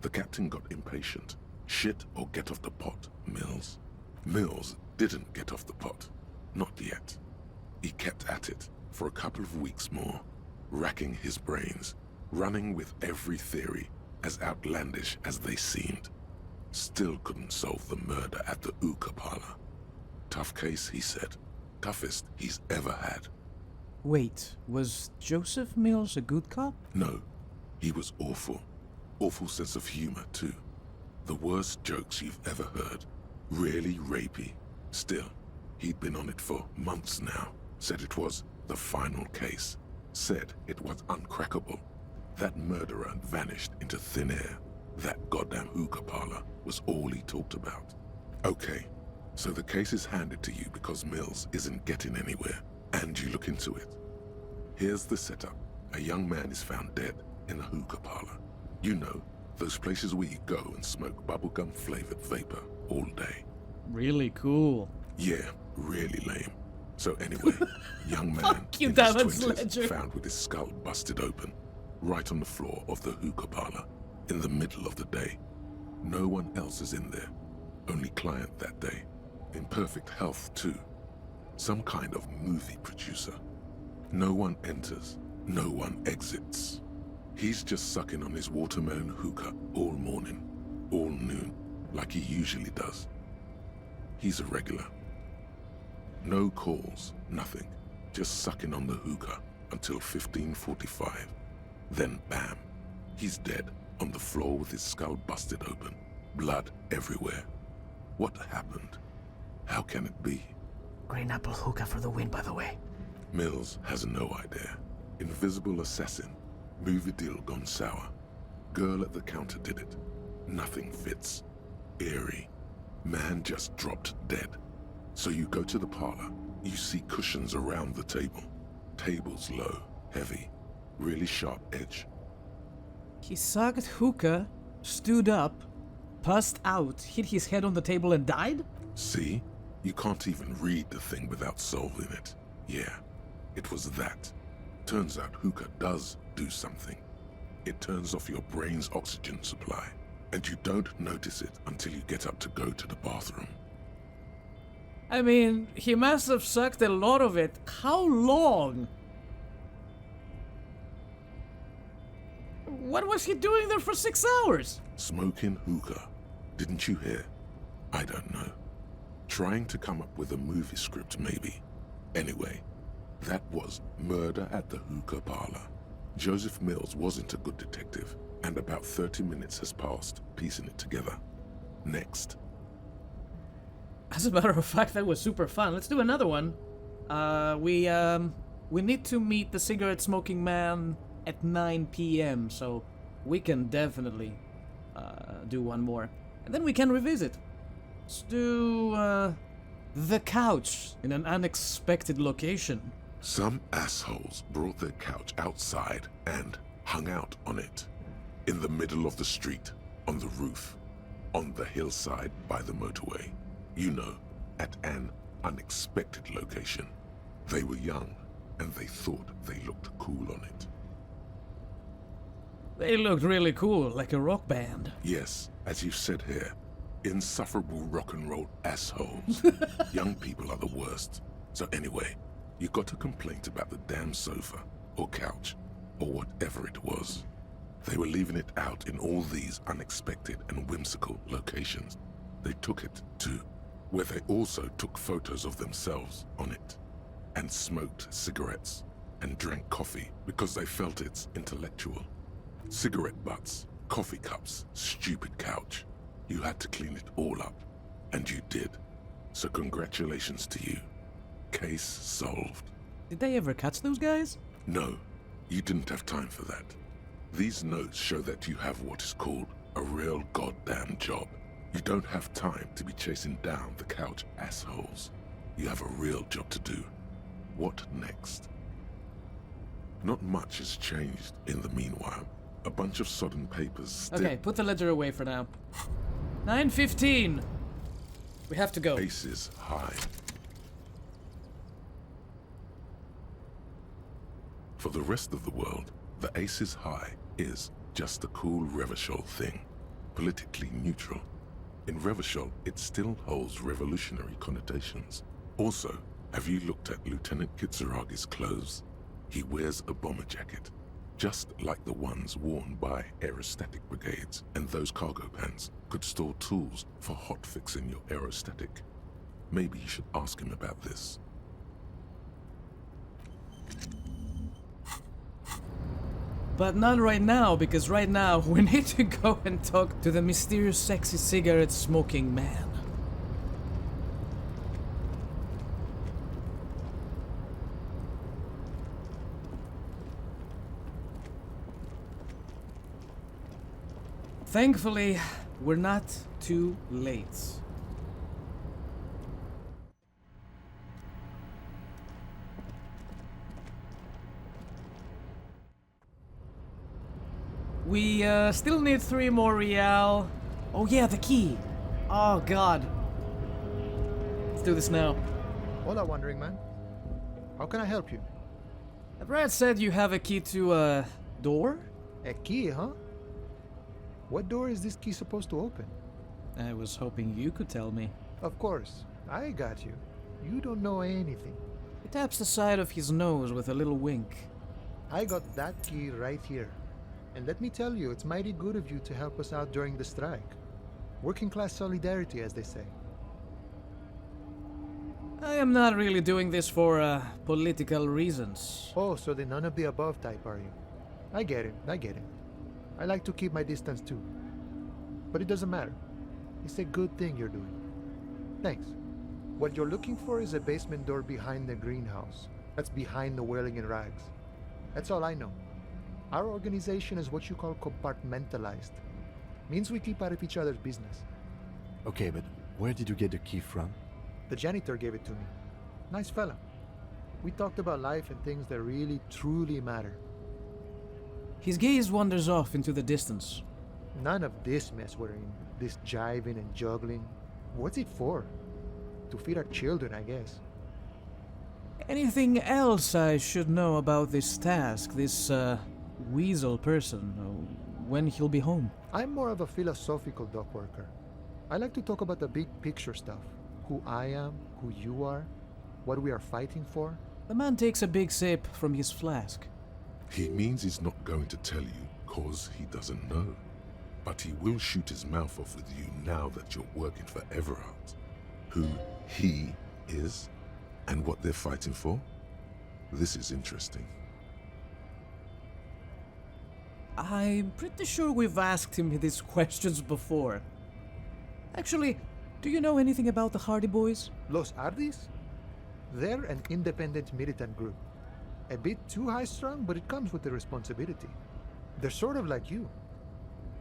The captain got impatient. Shit or get off the pot, Mills. Mills didn't get off the pot. Not yet. He kept at it for a couple of weeks more, racking his brains, running with every theory, as outlandish as they seemed. Still couldn't solve the murder at the hookah parlor. Tough case, he said. Toughest he's ever had. Wait, was Joseph Mills a good cop? No, he was awful. Awful sense of humor, too. The worst jokes you've ever heard. Really rapey. Still, he'd been on it for months now. Said it was the final case. Said it was uncrackable. That murderer vanished into thin air. That goddamn hookah parlor was all he talked about. Okay, so the case is handed to you because Mills isn't getting anywhere, and you look into it. Here's the setup. A young man is found dead in a hookah parlor. You know, those places where you go and smoke bubblegum-flavored vapor all day. Really cool. Yeah, really lame. So anyway, young man Fuck you, in his Diamond 20s Ledger. found with his skull busted open, right on the floor of the hookah parlor, in the middle of the day. No one else is in there. Only client that day. In perfect health, too. Some kind of movie producer. No one enters. No one exits. He's just sucking on his watermelon hookah all morning, all noon, like he usually does. He's a regular. No calls, nothing. Just sucking on the hookah until 15:45. Then bam, he's dead on the floor with his skull busted open, blood everywhere. What happened? How can it be? Green apple hookah for the win, by the way. Mills has no idea. Invisible assassin. Movie deal gone sour. Girl at the counter did it. Nothing fits. Eerie. Man just dropped dead. So you go to the parlor. You see cushions around the table. Tables low, heavy, really sharp edge. He sucked hookah, stood up, passed out, hit his head on the table and died? See? You can't even read the thing without solving it. Yeah, it was that. Turns out hookah does do something. It turns off your brain's oxygen supply, and you don't notice it until you get up to go to the bathroom. I mean, he must have sucked a lot of it. How long? What was he doing there for 6 hours? Smoking hookah. Didn't you hear? I don't know. Trying to come up with a movie script, maybe. Anyway, that was murder at the hookah parlor. Joseph Mills wasn't a good detective, and about 30 minutes has passed, piecing it together. Next. As a matter of fact, that was super fun. Let's do another one. We need to meet the cigarette-smoking man at 9 p.m., so we can definitely do one more. And then we can revisit. Let's do the couch in an unexpected location. Some assholes brought their couch outside and hung out on it. In the middle of the street, on the roof, on the hillside by the motorway. You know, at an unexpected location. They were young, and they thought they looked cool on it. They looked really cool, like a rock band. Yes, as you said here, insufferable rock and roll assholes. Young people are the worst. So anyway, you got a complaint about the damn sofa, or couch, or whatever it was. They were leaving it out in all these unexpected and whimsical locations. They took it to where they also took photos of themselves on it, and smoked cigarettes, and drank coffee because they felt it's intellectual. Cigarette butts, coffee cups, stupid couch. You had to clean it all up, and you did. So congratulations to you. Case solved. Did they ever catch those guys? No, you didn't have time for that. These notes show that you have what is called a real goddamn job. You don't have time to be chasing down the couch assholes. You have a real job to do. What next? Not much has changed in the meanwhile. A bunch of sodden papers still... Okay, put the ledger away for now. 9:15. We have to go. Aces high. For the rest of the world, the aces high is just a cool Revachol thing. Politically neutral. In Revachol, it still holds revolutionary connotations. Also, have you looked at Lieutenant Kitsuragi's clothes? He wears a bomber jacket, just like the ones worn by aerostatic brigades, and those cargo pants could store tools for hot-fixing your aerostatic. Maybe you should ask him about this. But not right now, because right now we need to go and talk to the mysterious sexy cigarette smoking man. Thankfully, we're not too late. We still need 3 more real. Oh yeah, the key. Oh god. Let's do this now. Hola, Wandering Man. How can I help you? Brad said you have a key to a door? A key, huh? What door is this key supposed to open? I was hoping you could tell me. Of course. I got you. You don't know anything. He taps the side of his nose with a little wink. I got that key right here. And let me tell you, it's mighty good of you to help us out during the strike. Working class solidarity, as they say. I am not really doing this for political reasons. Oh, so the none of the above type, are you? I get it, I get it. I like to keep my distance too. But it doesn't matter. It's a good thing you're doing. Thanks. What you're looking for is a basement door behind the greenhouse. That's behind the Whirling in Rags. That's all I know. Our organization is what you call compartmentalized. Means we keep out of each other's business. Okay, but where did you get the key from? The janitor gave it to me. Nice fella. We talked about life and things that really, truly matter. His gaze wanders off into the distance. None of this mess we're in. This jiving and juggling. What's it for? To feed our children, I guess. Anything else I should know about this task, this weasel person? When he'll be home? I'm more of a philosophical dock worker. I like to talk about the big picture stuff. Who I am, who you are, what we are fighting for. The man takes a big sip from his flask. He means he's not going to tell you cause he doesn't know. But he will shoot his mouth off with you now that you're working for Everard. Who he is and what they're fighting for. This is interesting. I'm pretty sure we've asked him these questions before. Actually, do you know anything about the Hardy Boys? Los Ardis? They're an independent militant group. A bit too high-strung, but it comes with the responsibility. They're sort of like you.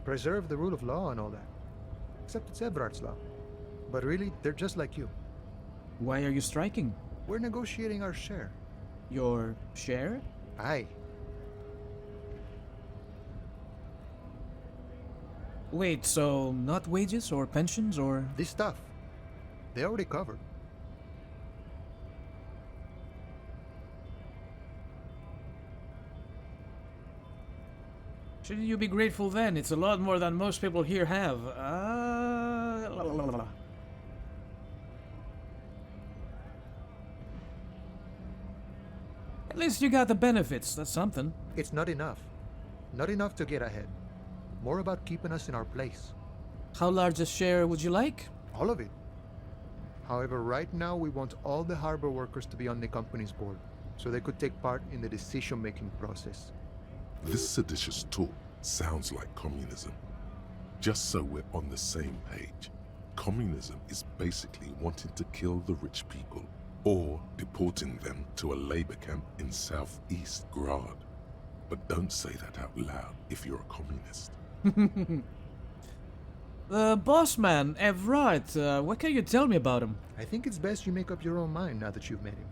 Preserve the rule of law and all that. Except it's Everard's law. But really, they're just like you. Why are you striking? We're negotiating our share. Your share? Aye. Wait, so not wages or pensions or... This stuff, they already covered. Shouldn't you be grateful then? It's a lot more than most people here have. At least you got the benefits, that's something. It's not enough. Not enough to get ahead. More about keeping us in our place. How large a share would you like? All of it. However, right now we want all the harbor workers to be on the company's board, so they could take part in the decision-making process. This seditious talk sounds like communism. Just so we're on the same page, communism is basically wanting to kill the rich people or deporting them to a labor camp in southeast Grad. But don't say that out loud if you're a communist. The boss man, Everard, what can you tell me about him? I think it's best you make up your own mind now that you've met him.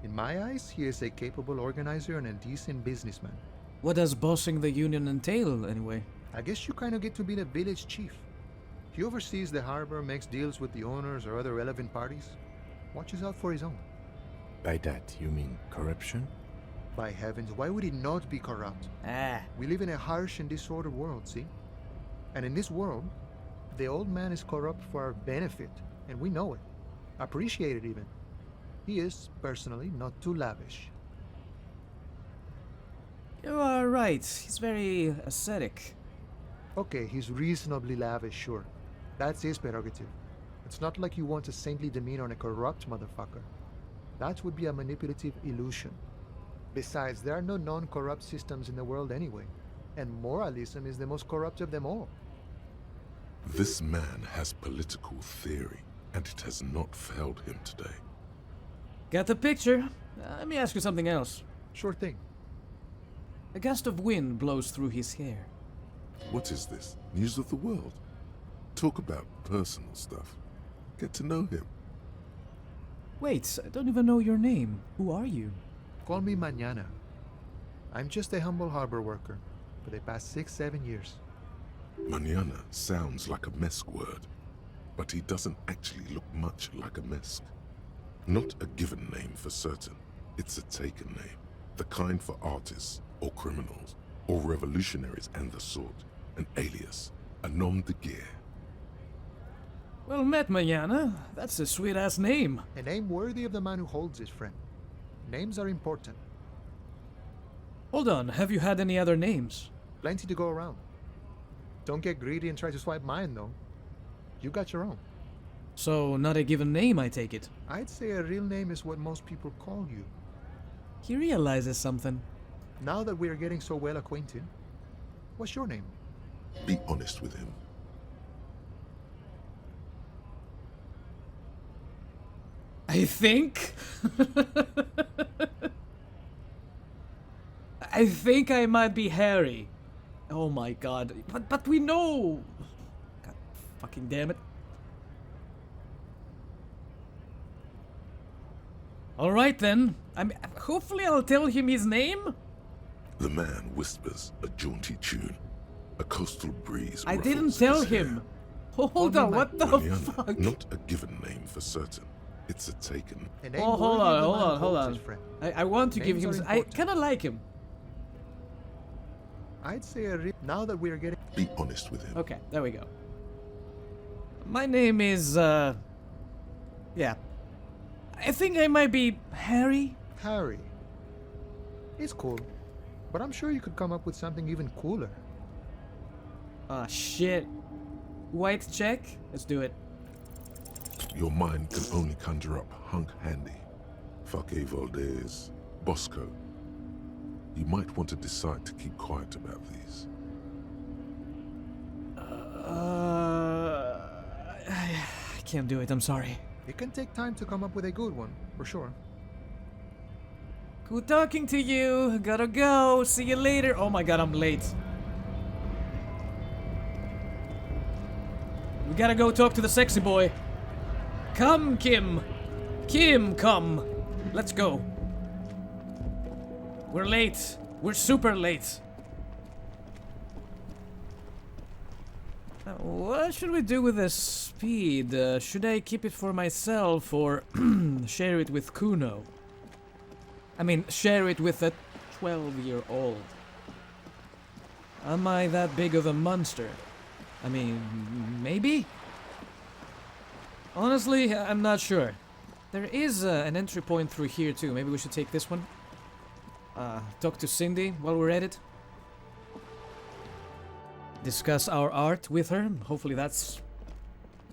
In my eyes, he is a capable organizer and a decent businessman. What does bossing the union entail, anyway? I guess you kind of get to be the village chief. He oversees the harbor, makes deals with the owners or other relevant parties, watches out for his own. By that, you mean corruption? By heavens, why would he not be corrupt? We live in a harsh and disordered world, see? And in this world, the old man is corrupt for our benefit, and we know it. Appreciate it even. He is, personally, not too lavish. You are right. He's very ascetic. Okay, he's reasonably lavish, sure. That's his prerogative. It's not like you want a saintly demeanor on a corrupt motherfucker. That would be a manipulative illusion. Besides, there are no non-corrupt systems in the world anyway, and moralism is the most corrupt of them all. This man has political theory, and it has not failed him today. Got the picture? Let me ask you something else. Sure thing. A gust of wind blows through his hair. What is this? News of the world? Talk about personal stuff. Get to know him. Wait, I don't even know your name. Who are you? Call me Mañana. I'm just a humble harbor worker for the past 6-7 years. Mañana sounds like a Mesk word, but he doesn't actually look much like a Mesk. Not a given name for certain. It's a taken name. The kind for artists, or criminals, or revolutionaries and the sort. An alias. A nom de guerre. Well met, Mañana. That's a sweet-ass name. A name worthy of the man who holds it, friend. Names are important. Hold on, have you had any other names? Plenty to go around. Don't get greedy and try to swipe mine, though. You got your own. So, not a given name, I take it. I'd say a real name is what most people call you. He realizes something. Now that we are getting so well acquainted, what's your name? Be honest with him. I think? I think I might be Harry. Oh my god. But we know. God fucking damn it. Alright then. Hopefully I'll tell him his name. The man whispers a jaunty tune. A coastal breeze. I didn't ruffles tell his hair. him. Hold on, what the Juliana, fuck? not a given name for certain. It's a taken. And Oh, ain't hold worthy on, of the hold man on, hold holds on. his friend. I want to give him... Names are I important. kinda like him. I'd say now that we're getting... Be honest with him. Okay, there we go. My name is, yeah. I think I might be Harry. Harry. He's cool. But I'm sure you could come up with something even cooler. Ah, shit. White check? Let's do it. Your mind can only conjure up Hunk Handy, Fake Valdez, Bosco. You might want to decide to keep quiet about these. I can't do it, I'm sorry. It can take time to come up with a good one, for sure. Good talking to you. Gotta go. See you later. Oh my god, I'm late. We gotta go talk to the sexy boy. Come, Kim. Kim, come. Let's go. We're late. We're super late. What should we do with the speed? Should I keep it for myself or share it with Kuno? I mean, share it with a 12-year-old. Am I that big of a monster? I mean, maybe? Honestly, I'm not sure. There is an entry point through here too. Maybe we should take this one. Talk to Cindy while we're at it. Discuss our art with her. Hopefully that's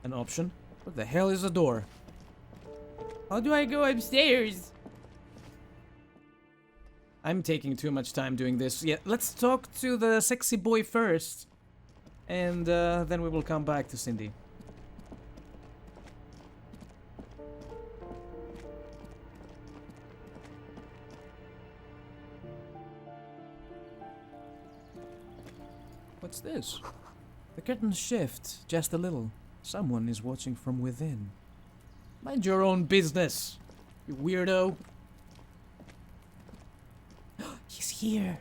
an option. What the hell is the door? How do I go upstairs? I'm taking too much time doing this. Yeah, let's talk to the sexy boy first. And then we will come back to Cindy. What's this? The curtains shift just a little. Someone is watching from within. Mind your own business, you weirdo. He's here.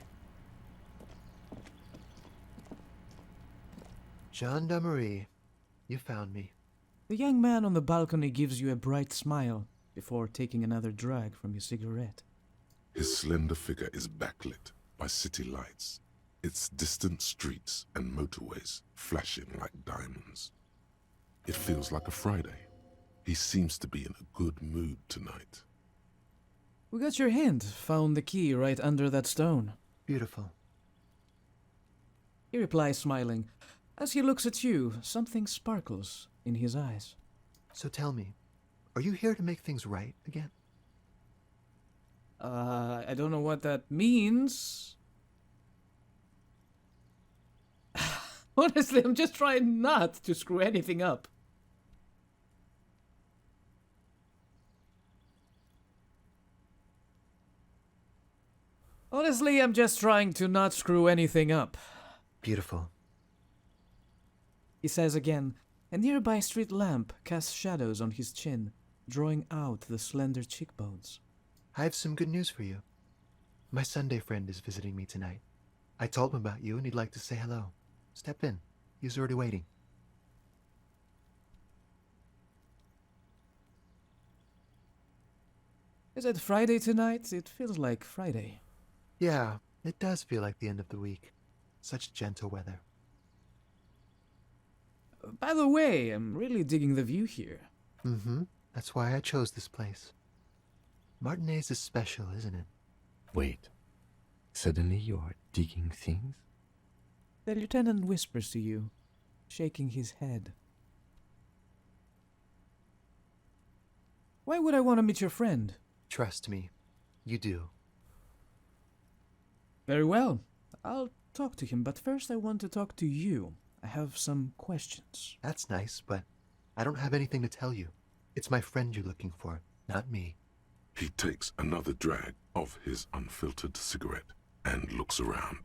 Gendarmerie, you found me. The young man on the balcony gives you a bright smile before taking another drag from his cigarette. His slender figure is backlit by city lights, its distant streets and motorways flashing like diamonds. It feels like a Friday. He seems to be in a good mood tonight. We got your hint. Found the key right under that stone. Beautiful. He replies, smiling. As he looks at you, something sparkles in his eyes. So tell me, are you here to make things right again? I don't know what that means. Honestly, I'm just trying not to screw anything up. Honestly, I'm just trying to not screw anything up. Beautiful. He says again, a nearby street lamp casts shadows on his chin, drawing out the slender cheekbones. I have some good news for you. My Sunday friend is visiting me tonight. I told him about you and he'd like to say hello. Step in. He's already waiting. Is it Friday tonight? It feels like Friday. Yeah, it does feel like the end of the week. Such gentle weather. By the way, I'm really digging the view here. Mm-hmm. That's why I chose this place. Martinez is special, isn't it? Wait. Suddenly you are digging things? The lieutenant whispers to you, shaking his head. Why would I want to meet your friend? Trust me, you do. Very well. I'll talk to him, but first I want to talk to you. I have some questions. That's nice, but I don't have anything to tell you. It's my friend you're looking for, not me. He takes another drag of his unfiltered cigarette. and looks around.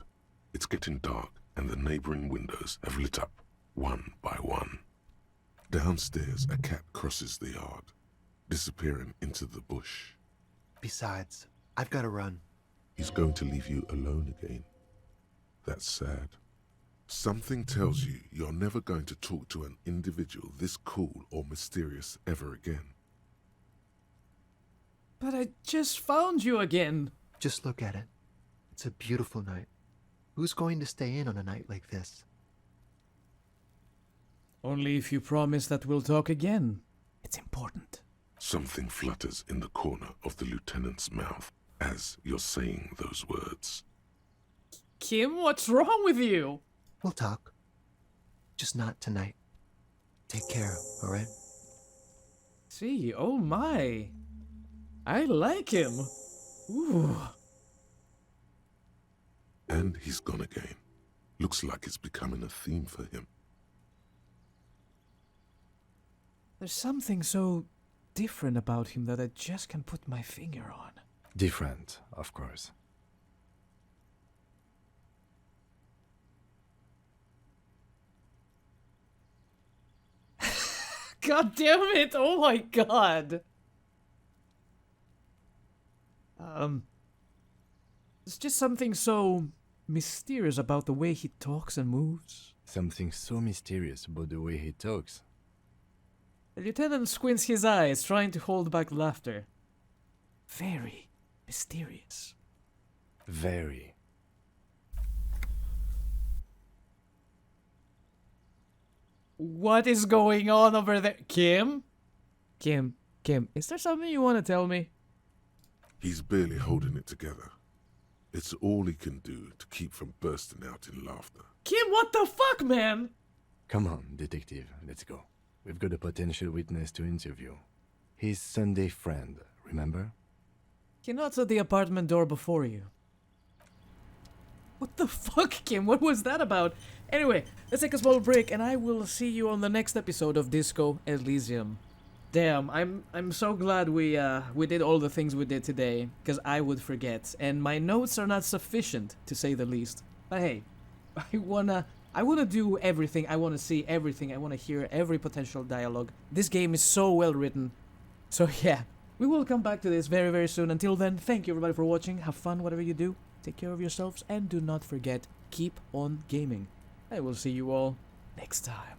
It's getting dark, and the neighboring windows have lit up, one by one. Downstairs, a cat crosses the yard, disappearing into the bush. Besides, I've got to run. He's going to leave you alone again. That's sad. Something tells you you're never going to talk to an individual this cool or mysterious ever again. But I just found you again. Just look at it. It's a beautiful night. Who's going to stay in on a night like this? Only if you promise that we'll talk again. It's important. Something flutters in the corner of the lieutenant's mouth as you're saying those words. Kim, what's wrong with you? We'll talk. Just not tonight. Take care, alright? See, oh my. I like him. Ooh. And he's gone again. Looks like it's becoming a theme for him. There's something so different about him that I just can't put my finger on. Different, of course. God damn it! Oh my god! There's just something so mysterious about the way he talks and moves. Something so mysterious about the way he talks. The lieutenant squints his eyes, trying to hold back laughter. Very mysterious. Very. What is going on over there? Kim? Kim, is there something you want to tell me? He's barely holding it together. It's all he can do to keep from bursting out in laughter. Kim, what the fuck, man? Come on, detective, let's go. We've got a potential witness to interview. His Sunday friend, remember? He knocks at the apartment door before you. What the fuck, Kim? What was that about? Anyway, let's take a small break and I will see you on the next episode of Disco Elysium. Damn, I'm so glad we did all the things we did today, because I would forget, and my notes are not sufficient, to say the least. But hey, I wanna do everything, I wanna see everything, I wanna hear every potential dialogue. This game is so well written. So yeah, we will come back to this very, very soon. Until then, thank you everybody for watching, have fun whatever you do, take care of yourselves, and do not forget, keep on gaming. I will see you all next time.